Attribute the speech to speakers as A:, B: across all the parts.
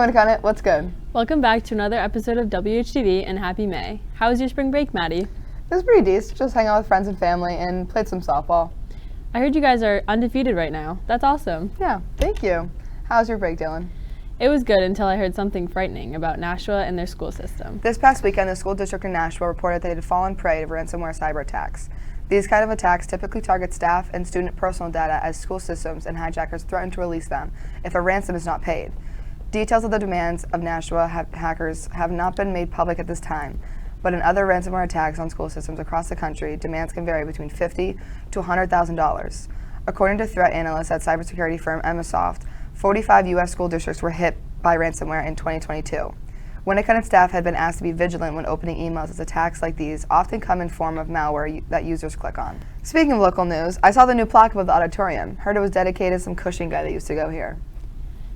A: Winnicott, what's good?
B: Welcome back to another episode of WHTV and happy May. How was your spring break, Maddie?
A: It was pretty decent. Just hang out with friends and family and played some softball.
B: I heard you guys are undefeated right now. That's awesome.
A: Yeah, thank you. How's your break, Dylan?
B: It was good until I heard something frightening about Nashua and their school system.
A: This past weekend, the school district in Nashua reported they had fallen prey to ransomware cyber attacks. These kind of attacks typically target staff and student personal data as school systems and hijackers threaten to release them if a ransom is not paid. Details of the demands of Nashua hackers have not been made public at this time, but in other ransomware attacks on school systems across the country, demands can vary between $50,000 to $100,000. According to threat analysts at cybersecurity firm Emisoft, 45 U.S. school districts were hit by ransomware in 2022. Winnicott staff had been asked to be vigilant when opening emails, as attacks like these often come in form of malware that users click on. Speaking of local news, I saw the new plaque above the auditorium. Heard it was dedicated to some Cushing guy that used to go here.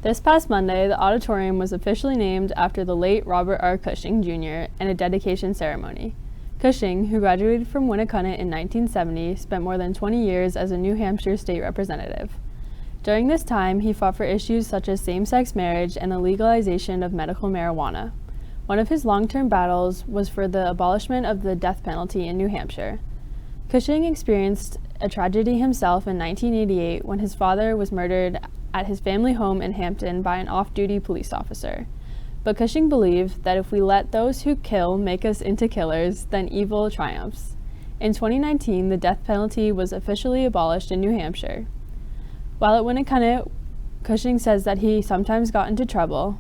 B: This past Monday, the auditorium was officially named after the late Robert R. Cushing, Jr. in a dedication ceremony. Cushing, who graduated from Winnicott in 1970, spent more than 20 years as a New Hampshire state representative. During this time, he fought for issues such as same-sex marriage and the legalization of medical marijuana. One of his long-term battles was for the abolishment of the death penalty in New Hampshire. Cushing experienced a tragedy himself in 1988 when his father was murdered at his family home in Hampton by an off-duty police officer. But Cushing believed that if we let those who kill make us into killers, then evil triumphs. In 2019, the death penalty was officially abolished in New Hampshire. While at Winnicott, Cushing says that he sometimes got into trouble.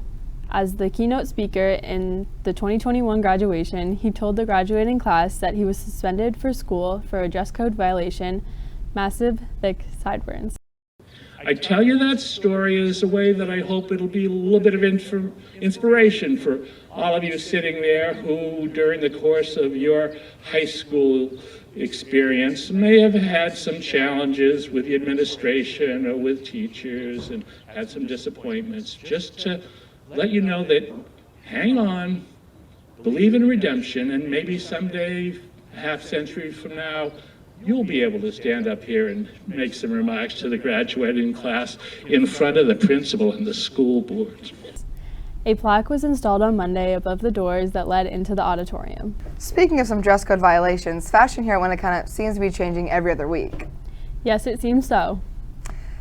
B: As the keynote speaker in the 2021 graduation, he told the graduating class that he was suspended for school for a dress code violation, massive, thick sideburns.
C: I tell you that story as a way that I hope it'll be a little bit of inspiration for all of you sitting there who, during the course of your high school experience, may have had some challenges with the administration or with teachers and had some disappointments. Just to let you know that, hang on, believe in redemption, and maybe someday, half century from now, you'll be able to stand up here and make some remarks to the graduating class in front of the principal and the school board.
B: A plaque was installed on Monday above the doors that led into the auditorium.
A: Speaking of some dress code violations, fashion here at Winnicott seems to be changing every other week.
B: Yes, it seems so.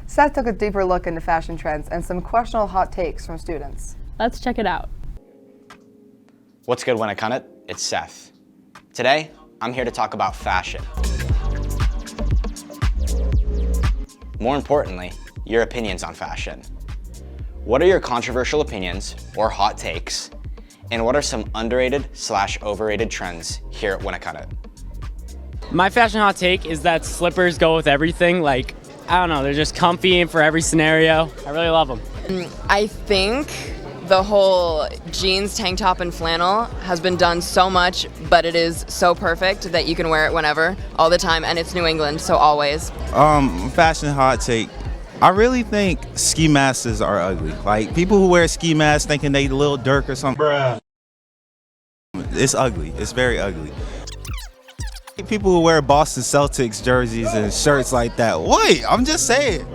A: Seth took a deeper look into fashion trends and some questionable hot takes from students.
B: Let's check it out.
D: What's good, Winnicott? It's Seth. Today, I'm here to talk about fashion. More importantly, your opinions on fashion. What are your controversial opinions or hot takes? And what are some underrated/overrated trends here at Winnicott?
E: My fashion hot take is that slippers go with everything. Like, I don't know, they're just comfy and for every scenario. I really love them.
F: I think the whole jeans, tank top, and flannel has been done so much, but it is so perfect that you can wear it whenever, all the time, and it's New England, so always.
G: Fashion hot take. I really think ski masks are ugly. Like, people who wear ski masks thinking they Lil Durk or something. Bruh. It's ugly. It's very ugly. People who wear Boston Celtics jerseys and shirts like that. Wait, I'm just saying.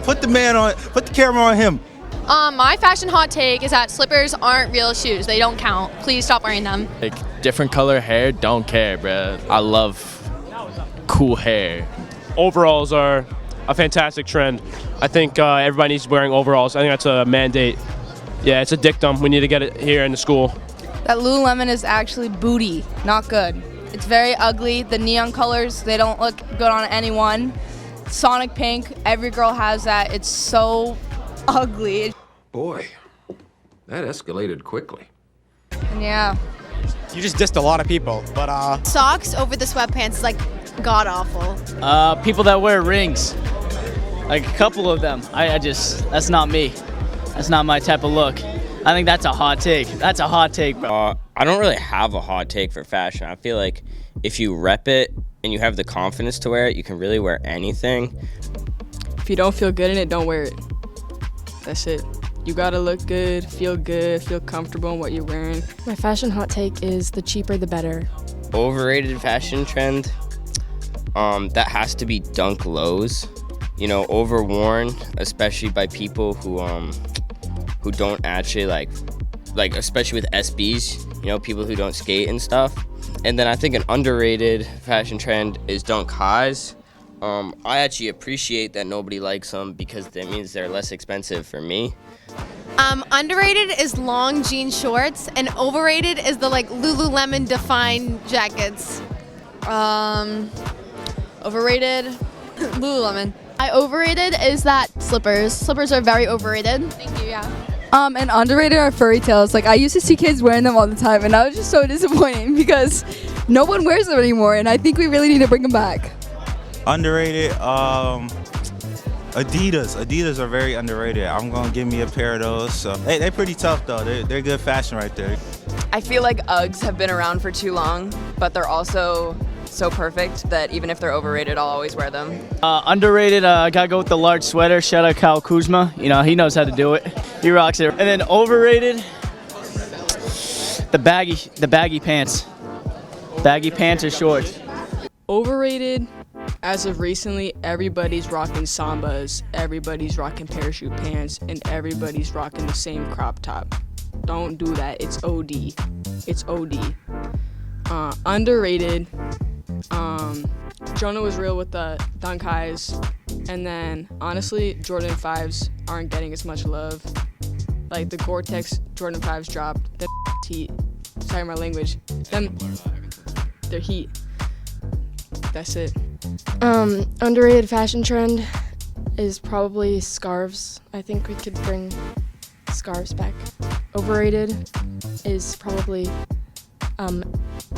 G: Put the camera on him.
H: My fashion hot take is that slippers aren't real shoes. They don't count. Please stop wearing them.
I: Like, different color hair, don't care, bruh. I love cool hair.
J: Overalls are a fantastic trend. I think everybody needs to be wearing overalls. I think that's a mandate. Yeah, it's a dictum. We need to get it here in the school.
K: That Lululemon is actually booty, not good. It's very ugly. The neon colors, they don't look good on anyone. Sonic pink, every girl has that. It's so ugly.
L: Boy, that escalated quickly.
K: Yeah.
E: You just dissed a lot of people, but
H: Socks over the sweatpants is like god-awful.
M: People that wear rings. Like a couple of them. That's not me. That's not my type of look. I think that's a hot take. That's a hot take, bro.
N: I don't really have a hot take for fashion. I feel like if you rep it and you have the confidence to wear it, you can really wear anything.
O: If you don't feel good in it, don't wear it. That's it. You gotta look good, feel comfortable in what you're wearing.
P: My fashion hot take is the cheaper the better.
N: Overrated fashion trend, that has to be dunk lows. You know, overworn, especially by people who who don't actually like especially with SBs, you know, people who don't skate and stuff. And then I think an underrated fashion trend is dunk highs. I actually appreciate that nobody likes them because that means they're less expensive for me.
H: Underrated is long jean shorts, and overrated is the like Lululemon defined jackets.
Q: Overrated, Lululemon.
H: Overrated is that slippers. Slippers are very overrated.
Q: Thank you, yeah.
K: And underrated are furry tails. Like, I used to see kids wearing them all the time, and I was just so disappointed because no one wears them anymore, and I think we really need to bring them back.
G: Underrated, Adidas. Adidas are very underrated. I'm gonna give me a pair of those. So they're pretty tough though. They're good fashion right there.
F: I feel like Uggs have been around for too long, but they're also so perfect that even if they're overrated, I'll always wear them.
M: Underrated, I gotta go with the large sweater. Shout out Kyle Kuzma. You know, he knows how to do it. He rocks it. And then overrated, the baggy pants. Baggy pants or shorts.
O: Overrated, as of recently, everybody's rocking Sambas, everybody's rocking parachute pants, and everybody's rocking the same crop top. Don't do that. It's OD. It's OD. Underrated, Jonah was real with the dunk highs, and then honestly, Jordan 5s aren't getting as much love. Like the Gore-Tex Jordan 5s dropped. Them heat. Sorry, my language. They're heat. That's it.
P: Underrated fashion trend is probably scarves. I think we could bring scarves back. Overrated is probably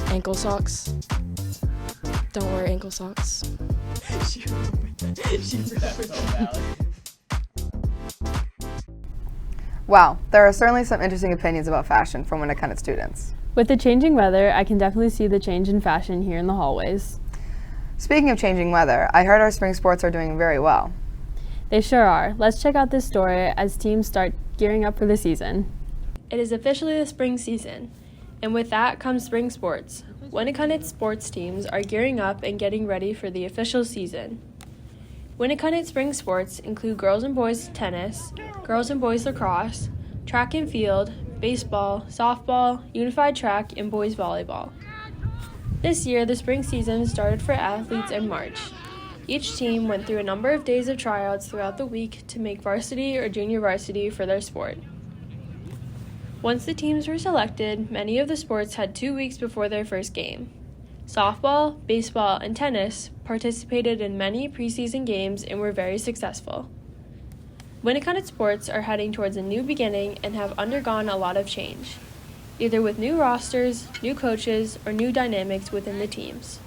P: ankle socks. Don't wear ankle socks.
A: Wow, there are certainly some interesting opinions about fashion from Winnicott students.
B: With the changing weather, I can definitely see the change in fashion here in the hallways.
A: Speaking of changing weather, I heard our spring sports are doing very well.
B: They sure are. Let's check out this story as teams start gearing up for the season. It is officially the spring season, and with that comes spring sports. Winnicott sports teams are gearing up and getting ready for the official season. Winnicott spring sports include girls and boys tennis, girls and boys lacrosse, track and field, baseball, softball, unified track, and boys volleyball. This year, the spring season started for athletes in March. Each team went through a number of days of tryouts throughout the week to make varsity or junior varsity for their sport. Once the teams were selected, many of the sports had 2 weeks before their first game. Softball, baseball, and tennis participated in many preseason games and were very successful. Winnicott sports are heading towards a new beginning and have undergone a lot of change, either with new rosters, new coaches, or new dynamics within the teams.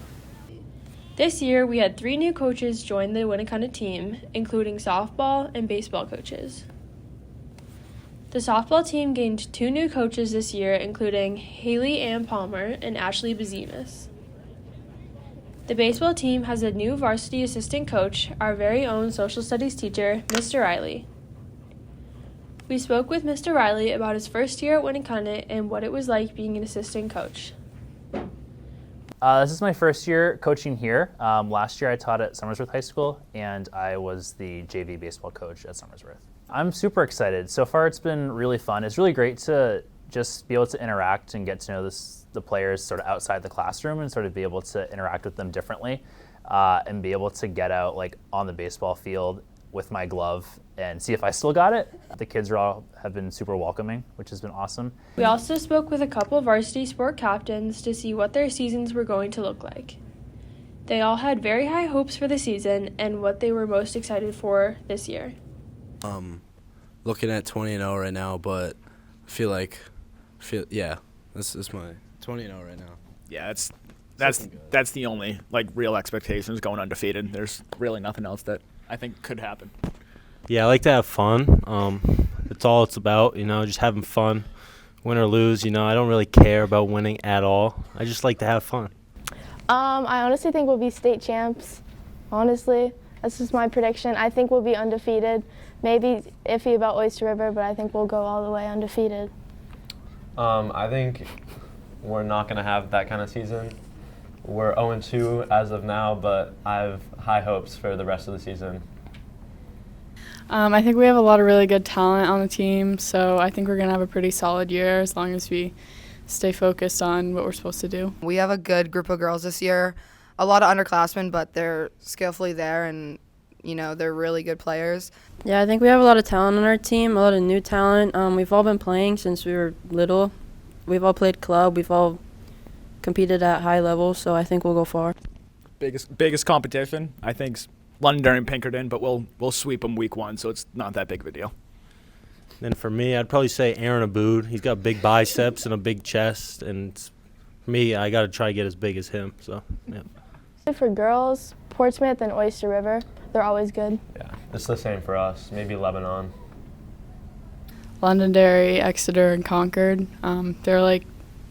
B: This year, we had 3 new coaches join the Winnicott team, including softball and baseball coaches. The softball team gained 2 new coaches this year, including Haley Ann Palmer and Ashley Bazimas. The baseball team has a new varsity assistant coach, our very own social studies teacher, Mr. Riley. We spoke with Mr. Riley about his first year at Winnicott and what it was like being an assistant coach.
R: This is my first year coaching here. Last year I taught at Somersworth High School, and I was the JV baseball coach at Somersworth. I'm super excited. So far it's been really fun. It's really great to just be able to interact and get to know the players sort of outside the classroom and sort of be able to interact with them differently and be able to get out like on the baseball field with my glove and see if I still got it. The kids have been super welcoming, which has been awesome.
B: We also spoke with a couple of varsity sport captains to see what their seasons were going to look like. They all had very high hopes for the season and what they were most excited for this year.
S: Looking at 20-0 right now, but this is my 20-0 right now.
T: Yeah, that's the only like real expectations, going undefeated. There's really nothing else that I think could happen.
U: Yeah, I like to have fun. That's all it's about, just having fun. Win or lose, I don't really care about winning at all. I just like to have fun.
P: I honestly think we'll be state champs. Honestly, that's just my prediction. I think we'll be undefeated. Maybe iffy about Oyster River, but I think we'll go all the way undefeated.
V: I think we're not going to have that kind of season. We're 0-2 as of now, but I have high hopes for the rest of the season.
C: I think we have a lot of really good talent on the team, so I think we're going to have a pretty solid year as long as we stay focused on what we're supposed to do.
A: We have a good group of girls this year. A lot of underclassmen, but they're skillfully there and, you know, they're really good players.
D: Yeah, I think we have a lot of talent on our team, a lot of new talent. We've all been playing since we were little. We've all played club. We've all competed at high levels, so I think we'll go far.
T: Biggest competition, I think, is Londonderry and Pinkerton, but we'll sweep them week 1, so it's not that big of a deal.
U: Then for me, I'd probably say Aaron Aboud. He's got big biceps and a big chest, and for me, I got to try to get as big as him. So, yeah.
P: For girls, Portsmouth and Oyster River, they're always good.
V: Yeah, it's the same for us. Maybe Lebanon.
C: Londonderry, Exeter, and Concord. They're like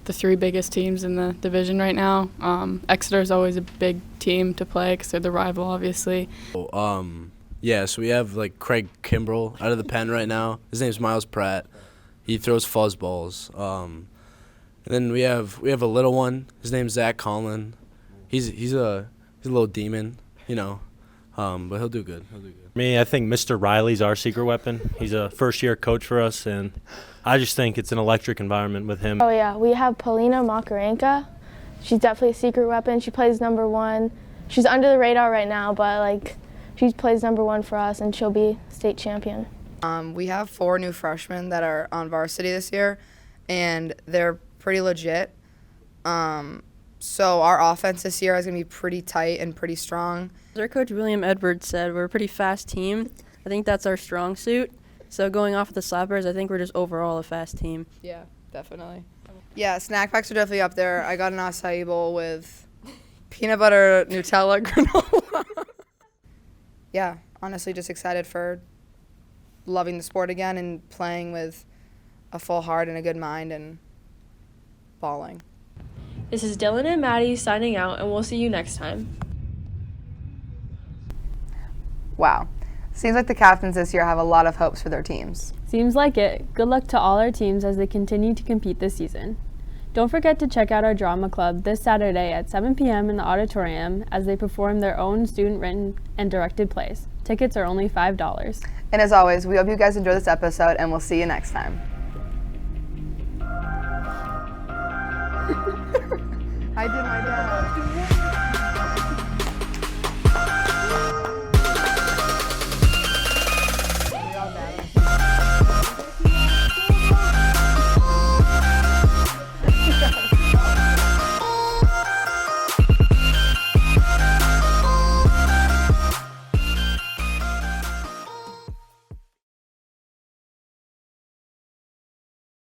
C: the 3 biggest teams in the division right now. Exeter is always a big team to play because they're the rival, obviously.
S: Yeah, so we have like Craig Kimbrell out of the pen right now. His name's Miles Pratt. He throws fuzzballs. And then we have a little one. His name's Zach Conlon. He's a little demon, you know, but he'll do good.
U: Me, I think Mr. Riley's our secret weapon. He's a first-year coach for us, and I just think it's an electric environment with him.
P: Oh yeah, we have Polina Makarenka. She's definitely a secret weapon. She plays number 1. She's under the radar right now, but like she plays number 1 for us, and she'll be state champion.
A: We have 4 new freshmen that are on varsity this year, and they're pretty legit. So our offense this year is going to be pretty tight and pretty strong.
D: As our coach William Edwards said, we're a pretty fast team. I think that's our strong suit. So going off of the slappers, I think we're just overall a fast team.
A: Yeah, definitely. Yeah, snack packs are definitely up there. I got an acai bowl with peanut butter Nutella granola. Yeah, honestly just excited for loving the sport again and playing with a full heart and a good mind and balling.
B: This is Dylan and Maddie signing out, and we'll see you next time.
A: Wow. Seems like the captains this year have a lot of hopes for their teams.
B: Seems like it. Good luck to all our teams as they continue to compete this season. Don't forget to check out our drama club this Saturday at 7 p.m. in the auditorium as they perform their own student-written and directed plays. Tickets are only $5.
A: And as always, we hope you guys enjoy this episode, and we'll see you next time. I did my dad.